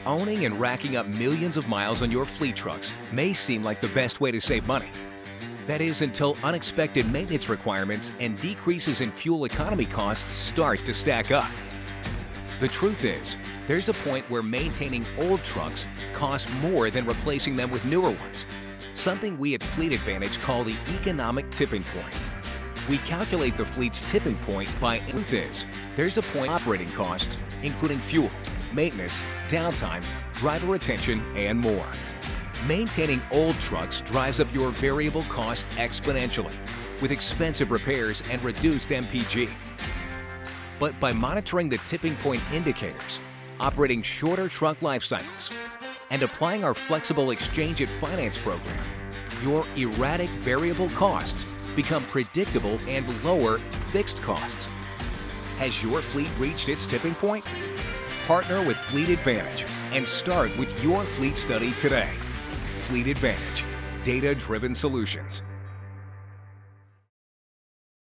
Owning and racking up millions of miles on your fleet trucks may seem like the best way to save money. That is until unexpected maintenance requirements and decreases in fuel economy costs start to stack up. The truth is, there's a point where maintaining old trucks costs more than replacing them with newer ones, something we at Fleet Advantage call the economic tipping point. We calculate the fleet's tipping point by truth is, there's a point operating costs, including fuel, maintenance, downtime, driver retention, and more. Maintaining old trucks drives up your variable costs exponentially with expensive repairs and reduced MPG. But by monitoring the tipping point indicators, operating shorter truck life cycles, and applying our flexible exchange it finance program, your erratic variable costs become predictable and lower fixed costs. Has your fleet reached its tipping point? Partner with Fleet Advantage and start with your fleet study today. Fleet Advantage, data-driven solutions.